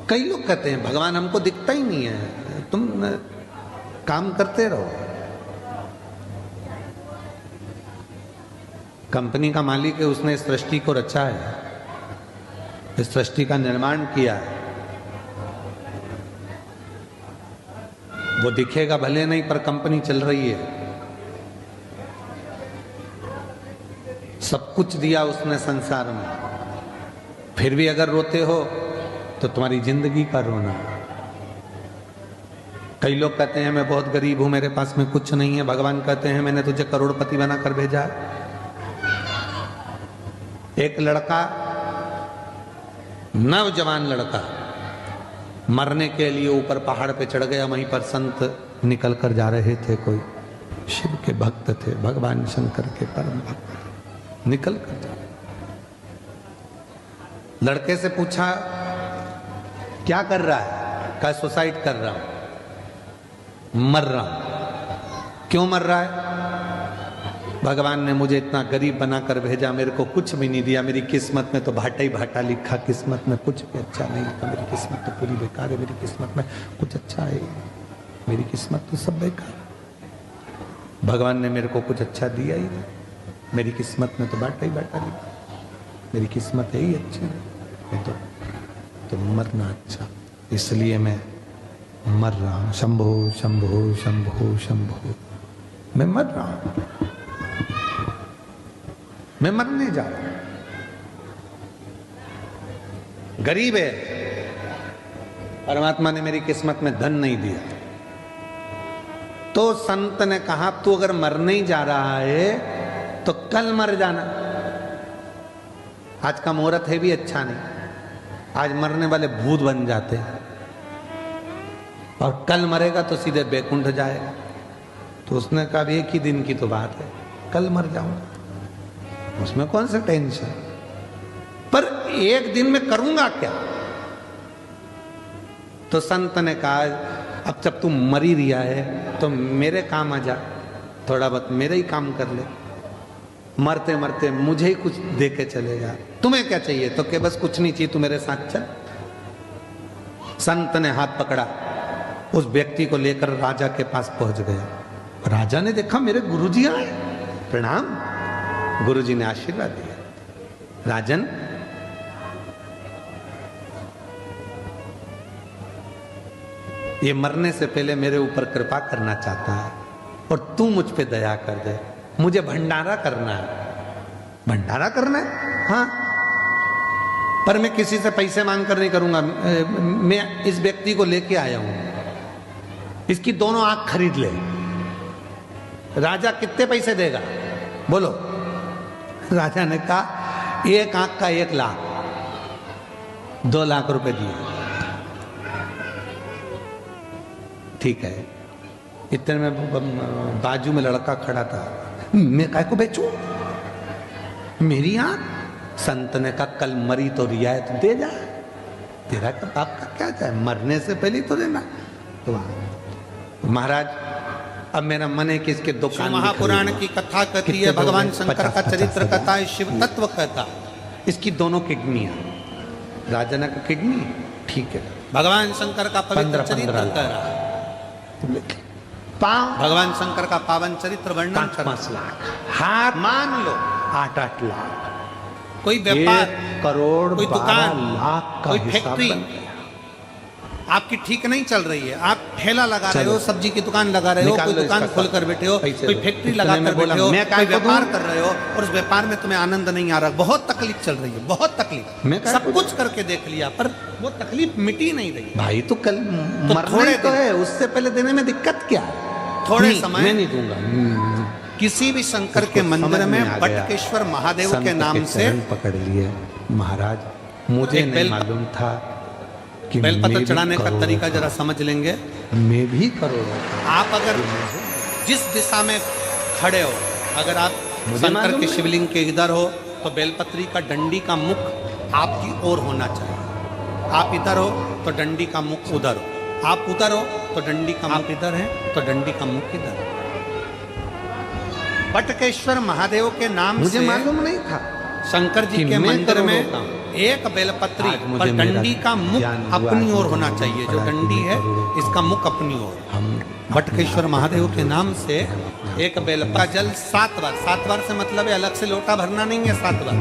कई लोग कहते हैं भगवान हमको दिखता ही नहीं है, तुम काम करते रहो। कंपनी का मालिक है, उसने इस सृष्टि को रचा है, इस सृष्टि का निर्माण किया है। वो दिखेगा भले नहीं, पर कंपनी चल रही है। सब कुछ दिया उसने संसार में, फिर भी अगर रोते हो तो तुम्हारी जिंदगी का रोना। कई लोग कहते हैं मैं बहुत गरीब हूं, मेरे पास में कुछ नहीं है। भगवान कहते हैं मैंने तुझे करोड़पति बनाकर भेजा है। एक लड़का, नौजवान लड़का, मरने के लिए ऊपर पहाड़ पे चढ़ गया। वहीं पर संत निकल कर जा रहे थे, कोई शिव के भक्त थे, भगवान शंकर के परम भक्त, निकल कर जा। लड़के से पूछा क्या कर रहा है? क्या सुसाइड कर रहा हूं, मर रहा हूं। क्यों मर रहा है? भगवान ने मुझे इतना गरीब बनाकर भेजा, मेरे को कुछ भी नहीं दिया। मेरी किस्मत में तो भाटा ही भाटा लिखा, किस्मत में कुछ भी अच्छा नहीं लिखा। मेरी किस्मत तो पूरी बेकार है, मेरी किस्मत में कुछ अच्छा है, मेरी किस्मत तो सब बेकार है। भगवान ने मेरे को कुछ अच्छा दिया ही नहीं, मेरी किस्मत में तो भाटा ही भाटा लिखा, मेरी किस्मत है ही अच्छी नहीं, तो मरना अच्छा, इसलिए मैं मर रहा हूं। शंभो शंभो शंभो शंभो, मैं मर रहा हूं, मैं मरने जा रहा हूं। गरीब है, परमात्मा ने मेरी किस्मत में धन नहीं दिया। तो संत ने कहा तू अगर मरने ही जा रहा है तो कल मर जाना। आज का मुहूर्त है भी अच्छा नहीं, आज मरने वाले भूत बन जाते हैं, और कल मरेगा तो सीधे बैकुंठ जाएगा। तो उसने कहा एक ही दिन की तो बात है, कल मर जाऊंगा, उसमें कौन सा टेंशन, पर एक दिन में करूंगा क्या? तो संत ने कहा अब जब तू मर ही रिया है तो मेरे काम आ जा, थोड़ा बहुत मेरे ही काम कर ले, मरते मरते मुझे ही कुछ दे के चले जा। तुम्हें क्या चाहिए? तो के बस कुछ नहीं चाहिए, तू मेरे साथ चल। संत ने हाथ पकड़ा, उस व्यक्ति को लेकर राजा के पास पहुंच गया। राजा ने देखा मेरे गुरुजी आए, प्रणाम। गुरुजी ने आशीर्वाद दिया, राजन ये मरने से पहले मेरे ऊपर कृपा करना चाहता है और तू मुझ पे दया कर दे। मुझे भंडारा करना है, भंडारा करना है, हाँ, पर मैं किसी से पैसे मांग कर नहीं करूंगा। मैं इस व्यक्ति को लेके आया हूं, इसकी दोनों आंख खरीद ले। राजा कितने पैसे देगा बोलो? राजा ने कहा एक आंख का 1 लाख, 2 लाख रुपए दिए। ठीक है। इतने में बाजू में लड़का खड़ा था, मैं काय को बेचूं मेरी आंख? संत ने कहा कल मरी तो रियायत दे जा, तेरा तो आपका क्या चाहे, मरने से पहले तो देना। तो महाराज अब मेरा मन है कि इसके दुकान, महापुराण की कथा कहती है, भगवान शंकर का चरित्र कहता है, शिव तत्व कहता, इसकी दोनों किडनियां। राजा ने कहा किडनी ठीक है, भगवान शंकर का पवित्र चरित्र कह रहा है, भगवान शंकर का पावन चरित्र वर्णन 5-5 लाख, हाथ मान लो 8-8 लाख, कोई व्यापार, 1 करोड़, कोई दुकान, लाख का, कोई फैक्ट्री आपकी ठीक नहीं चल रही है, आप ठेला लगा रहे हो, सब्जी की दुकान लगा रहे हो, कोई दुकान खोल कर बैठे हो, कोई फैक्ट्री लगा कर बैठे हो, कोई व्यापार कर रहे हो और उस व्यापार में तुम्हें आनंद नहीं आ रहा, बहुत तकलीफ चल रही है, बहुत तकलीफ, सब कुछ करके देख लिया पर वो तकलीफ मिटी नहीं रही। भाई तो कल मरने तो है, उससे पहले देने में दिक्कत क्या है? थोड़े समय मैं नहीं दूंगा। किसी भी शंकर के मंदिर में बटकेश्वर महादेव के नाम से पकड़ लिए। महाराज मुझे नहीं मालूम था कि बेलपत्र चढ़ाने का तरीका जरा समझ लेंगे। मैं भी करोड़ों, आप अगर जिस दिशा में खड़े हो, अगर आप शंकर के शिवलिंग के इधर हो तो बेलपत्री का डंडी का मुख आपकी ओर होना चाहिए। आप इधर हो तो डंडी का मुख उधर हो, आप उधर हो तो डंडी का मुख इधर है तो डंडी का मुख इधर। बटकेश्वर महादेव के नाम मुझे मालूम नहीं था। शंकर जी के मंदिर में एक बेलपत्री पर डंडी का मुख अपनी ओर होना चाहिए। जो डंडी है इसका मुख अपनी ओर। बटकेश्वर महादेव के नाम से एक बेल का जल 7 बार, 7 बार से मतलब है अलग से लोटा भरना नहीं है, 7 बार